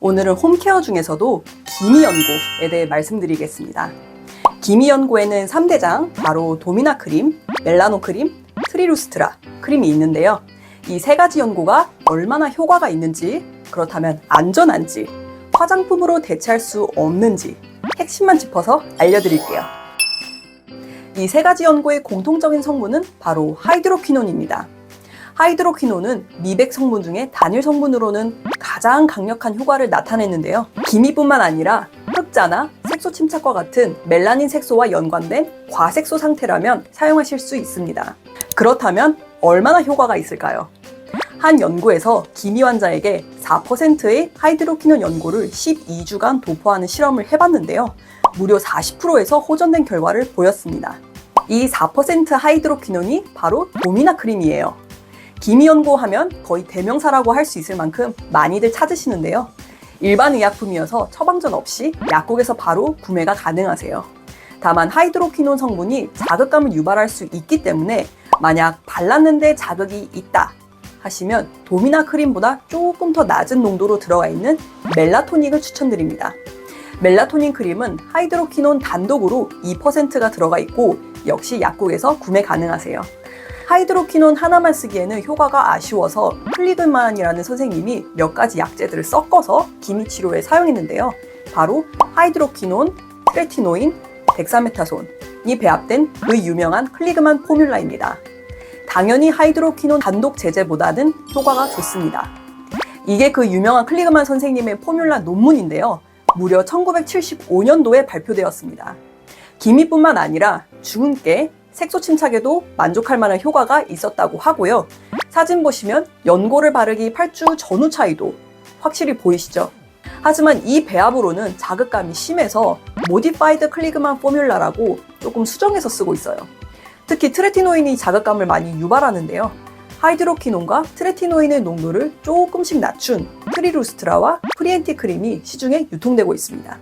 오늘은 홈케어 중에서도 기미연고에 대해 말씀드리겠습니다. 기미연고에는 3대장, 바로 도미나 크림, 멜라노 크림, 트리루스트라 크림이 있는데요. 이 세 가지 연고가 얼마나 효과가 있는지, 그렇다면 안전한지, 화장품으로 대체할 수 없는지 핵심만 짚어서 알려드릴게요. 이 세 가지 연고의 공통적인 성분은 바로 하이드로퀴논입니다. 하이드로퀴논은 미백 성분 중에 단일 성분으로는 가장 강력한 효과를 나타내는데요. 기미뿐만 아니라 흑자나 색소 침착과 같은 멜라닌 색소와 연관된 과색소 상태라면 사용하실 수 있습니다. 그렇다면 얼마나 효과가 있을까요? 한 연구에서 기미 환자에게 4%의 하이드로퀴논 연고를 12주간 도포하는 실험을 해봤는데요. 무려 40%에서 호전된 결과를 보였습니다. 이 4% 하이드로퀴논이 바로 도미나 크림이에요. 기미 연고 하면 거의 대명사라고 할 수 있을 만큼 많이들 찾으시는데요. 일반 의약품이어서 처방전 없이 약국에서 바로 구매가 가능하세요. 다만 하이드로퀴논 성분이 자극감을 유발할 수 있기 때문에 만약 발랐는데 자극이 있다 하시면 도미나 크림보다 조금 더 낮은 농도로 들어가 있는 멜라토닉을 추천드립니다. 멜라토닌 크림은 하이드로퀴논 단독으로 2%가 들어가 있고 역시 약국에서 구매 가능하세요. 하이드로퀴논 하나만 쓰기에는 효과가 아쉬워서 클리그만이라는 선생님이 몇 가지 약재들을 섞어서 기미 치료에 사용했는데요. 바로 하이드로퀴논, 트레티노인, 덱사메타손이 배합된 그 유명한 클리그만 포뮬라입니다. 당연히 하이드로퀴논 단독 제제보다는 효과가 좋습니다. 이게 그 유명한 클리그만 선생님의 포뮬라 논문인데요. 무려 1975년도에 발표되었습니다. 기미뿐만 아니라 주근깨, 색소 침착에도 만족할 만한 효과가 있었다고 하고요. 사진 보시면 연고를 바르기 8주 전후 차이도 확실히 보이시죠? 하지만 이 배합으로는 자극감이 심해서 모디파이드 클리그만 포뮬라라고 조금 수정해서 쓰고 있어요. 특히 트레티노인이 자극감을 많이 유발하는데요. 하이드로퀴논과 트레티노인의 농도를 조금씩 낮춘 트리루스트라와 프리엔티 크림이 시중에 유통되고 있습니다.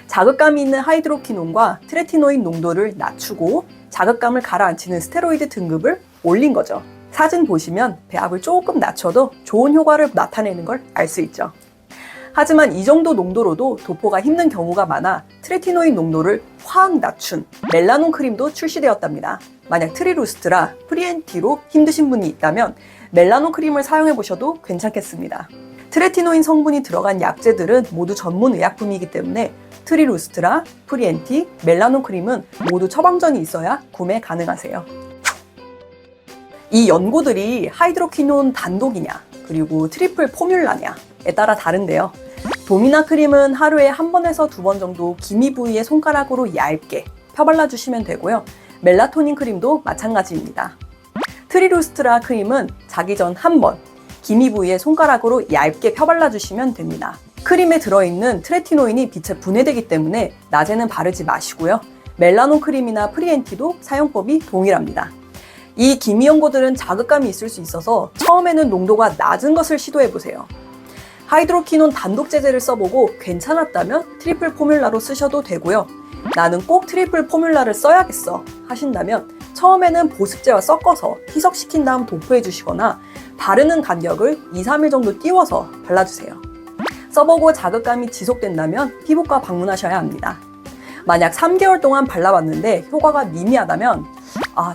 자극감이 있는 하이드로퀴논과 트레티노인 농도를 낮추고 자극감을 가라앉히는 스테로이드 등급을 올린 거죠. 사진 보시면 배합을 조금 낮춰도 좋은 효과를 나타내는 걸 알 수 있죠. 하지만 이 정도 농도로도 도포가 힘든 경우가 많아 트레티노인 농도를 확 낮춘 멜라논 크림도 출시되었답니다. 만약 트리루스트라, 프리엔티로 힘드신 분이 있다면 멜라논 크림을 사용해 보셔도 괜찮겠습니다. 트레티노인 성분이 들어간 약재들은 모두 전문 의약품이기 때문에 트리루스트라, 프리엔티, 멜라논 크림은 모두 처방전이 있어야 구매 가능하세요. 이 연고들이 하이드로퀴논 단독이냐, 그리고 트리플 포뮬라냐에 따라 다른데요. 도미나 크림은 하루에 1번에서 2번 정도 기미 부위에 손가락으로 얇게 펴발라주시면 되고요. 멜라토닌 크림도 마찬가지입니다. 트리루스트라 크림은 자기 전 1번, 기미 부위에 손가락으로 얇게 펴발라주시면 됩니다. 크림에 들어있는 트레티노인이 빛에 분해되기 때문에 낮에는 바르지 마시고요. 멜라논 크림이나 프리엔티도 사용법이 동일합니다. 이 기미 연고들은 자극감이 있을 수 있어서 처음에는 농도가 낮은 것을 시도해보세요. 하이드로퀴논 단독 제제를 써보고 괜찮았다면 트리플 포뮬라로 쓰셔도 되고요. 나는 꼭 트리플 포뮬라를 써야겠어 하신다면 처음에는 보습제와 섞어서 희석시킨 다음 도포해 주시거나 바르는 간격을 2-3일 정도 띄워서 발라주세요. 써보고 자극감이 지속된다면 피부과 방문하셔야 합니다. 만약 3개월 동안 발라봤는데 효과가 미미하다면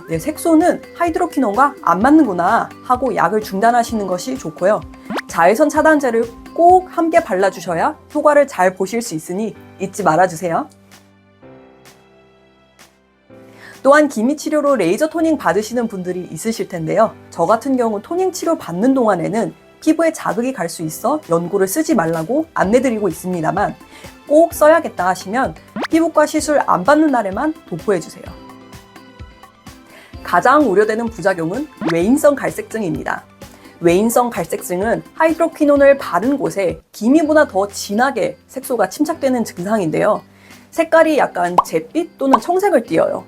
내 색소는 하이드로퀴논과 안 맞는구나 하고 약을 중단하시는 것이 좋고요. 자외선 차단제를 꼭 함께 발라주셔야 효과를 잘 보실 수 있으니 잊지 말아주세요. 또한 기미 치료로 레이저 토닝 받으시는 분들이 있으실 텐데요. 저 같은 경우 토닝 치료 받는 동안에는 피부에 자극이 갈 수 있어 연고를 쓰지 말라고 안내드리고 있습니다만 꼭 써야겠다 하시면 피부과 시술 안 받는 날에만 도포해주세요. 가장 우려되는 부작용은 외인성 갈색증입니다. 외인성 갈색증은 하이드로퀴논을 바른 곳에 기미보다 더 진하게 색소가 침착되는 증상인데요. 색깔이 약간 잿빛 또는 청색을 띠어요.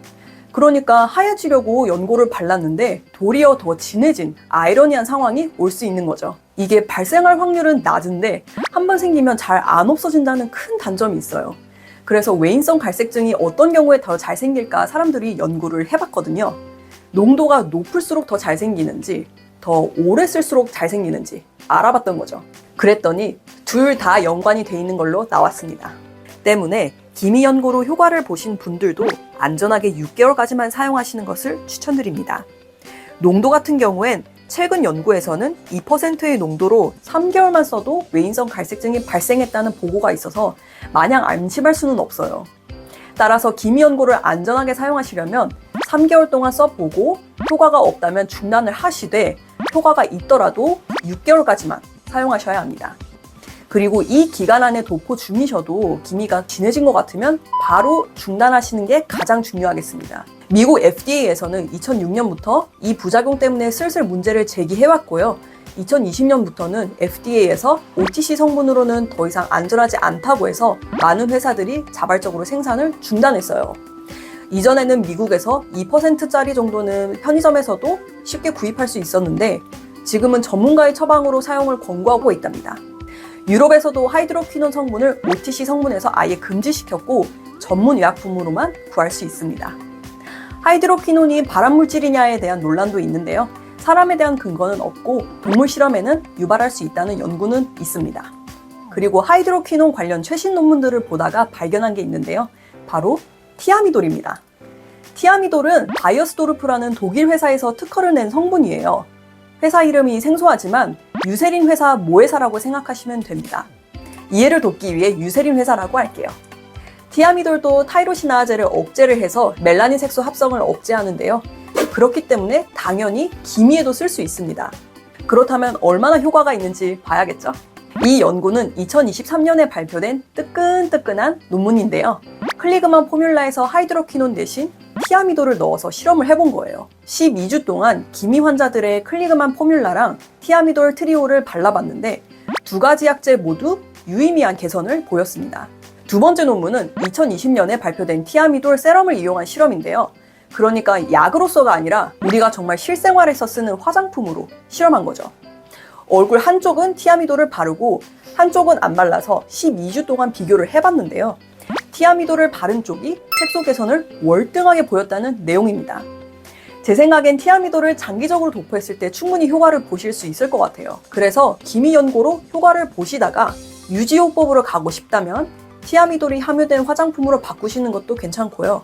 그러니까 하얘지려고 연고를 발랐는데 도리어 더 진해진 아이러니한 상황이 올 수 있는 거죠. 이게 발생할 확률은 낮은데 한번 생기면 잘 안 없어진다는 큰 단점이 있어요. 그래서 외인성 갈색증이 어떤 경우에 더 잘 생길까 사람들이 연구를 해봤거든요. 농도가 높을수록 더 잘 생기는지, 더 오래 쓸수록 잘 생기는지 알아봤던 거죠. 그랬더니 둘 다 연관이 돼 있는 걸로 나왔습니다. 때문에 기미 연고로 효과를 보신 분들도 안전하게 6개월까지만 사용하시는 것을 추천드립니다. 농도 같은 경우엔 최근 연구에서는 2%의 농도로 3개월만 써도 외인성 갈색증이 발생했다는 보고가 있어서 마냥 안심할 수는 없어요. 따라서 기미 연고를 안전하게 사용하시려면 3개월 동안 써보고 효과가 없다면 중단을 하시되 효과가 있더라도 6개월까지만 사용하셔야 합니다. 그리고 이 기간 안에 도포 중이셔도 기미가 진해진 것 같으면 바로 중단하시는 게 가장 중요하겠습니다. 미국 FDA에서는 2006년부터 이 부작용 때문에 슬슬 문제를 제기해왔고요. 2020년부터는 FDA에서 OTC 성분으로는 더 이상 안전하지 않다고 해서 많은 회사들이 자발적으로 생산을 중단했어요. 이전에는 미국에서 2%짜리 정도는 편의점에서도 쉽게 구입할 수 있었는데 지금은 전문가의 처방으로 사용을 권고하고 있답니다. 유럽에서도 하이드로퀴논 성분을 OTC 성분에서 아예 금지시켰고 전문 의약품으로만 구할 수 있습니다. 하이드로퀴논이 발암물질이냐에 대한 논란도 있는데요. 사람에 대한 근거는 없고 동물 실험에는 유발할 수 있다는 연구는 있습니다. 그리고 하이드로퀴논 관련 최신 논문들을 보다가 발견한 게 있는데요. 바로 티아미돌입니다. 티아미돌은 바이어스도르프라는 독일 회사에서 특허를 낸 성분이에요. 회사 이름이 생소하지만 유세린 회사 모회사라고 생각하시면 됩니다. 이해를 돕기 위해 유세린 회사라고 할게요. 티아미돌도 타이로시나아제를 억제를 해서 멜라닌 색소 합성을 억제하는데요. 그렇기 때문에 당연히 기미에도 쓸 수 있습니다. 그렇다면 얼마나 효과가 있는지 봐야겠죠? 이 연구는 2023년에 발표된 뜨끈뜨끈한 논문인데요. 클리그만 포뮬라에서 하이드로퀴논 대신 티아미돌을 넣어서 실험을 해본 거예요. 12주 동안 기미 환자들의 클리그만 포뮬라랑 티아미돌 트리오를 발라봤는데 두 가지 약제 모두 유의미한 개선을 보였습니다. 두 번째 논문은 2020년에 발표된 티아미돌 세럼을 이용한 실험인데요. 그러니까 약으로서가 아니라 우리가 정말 실생활에서 쓰는 화장품으로 실험한 거죠. 얼굴 한쪽은 티아미돌을 바르고 한쪽은 안 발라서 12주 동안 비교를 해봤는데요. 티아미돌을 바른 쪽이 색소 개선을 월등하게 보였다는 내용입니다. 제 생각엔 티아미돌을 장기적으로 도포했을 때 충분히 효과를 보실 수 있을 것 같아요. 그래서 기미 연고로 효과를 보시다가 유지요법으로 가고 싶다면 티아미돌이 함유된 화장품으로 바꾸시는 것도 괜찮고요.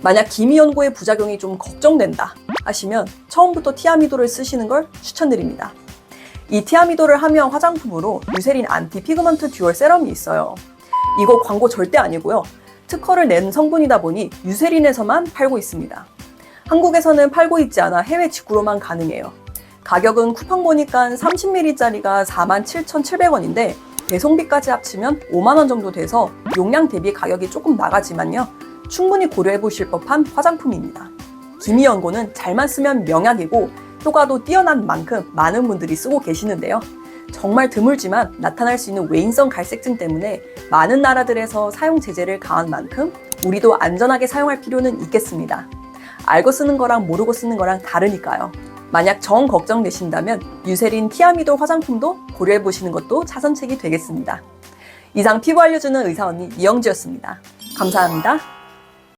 만약 기미 연고의 부작용이 좀 걱정된다 하시면 처음부터 티아미돌을 쓰시는 걸 추천드립니다. 이 티아미돌을 함유한 화장품으로 유세린 안티 피그먼트 듀얼 세럼이 있어요. 이거 광고 절대 아니고요. 특허를 낸 성분이다 보니 유세린에서만 팔고 있습니다. 한국에서는 팔고 있지 않아 해외 직구로만 가능해요. 가격은 쿠팡 보니까 30ml짜리가 47,700원인데 배송비까지 합치면 5만 원 정도 돼서 용량 대비 가격이 조금 나가지만요. 충분히 고려해 보실 법한 화장품입니다. 기미 연고는 잘만 쓰면 명약이고 효과도 뛰어난 만큼 많은 분들이 쓰고 계시는데요. 정말 드물지만 나타날 수 있는 외인성 갈색증 때문에 많은 나라들에서 사용 제재를 가한 만큼 우리도 안전하게 사용할 필요는 있겠습니다. 알고 쓰는 거랑 모르고 쓰는 거랑 다르니까요. 만약 정 걱정되신다면 유세린 티아미돌 화장품도 고려해 보시는 것도 차선책이 되겠습니다. 이상 피부 알려주는 의사 언니 이영주였습니다. 감사합니다.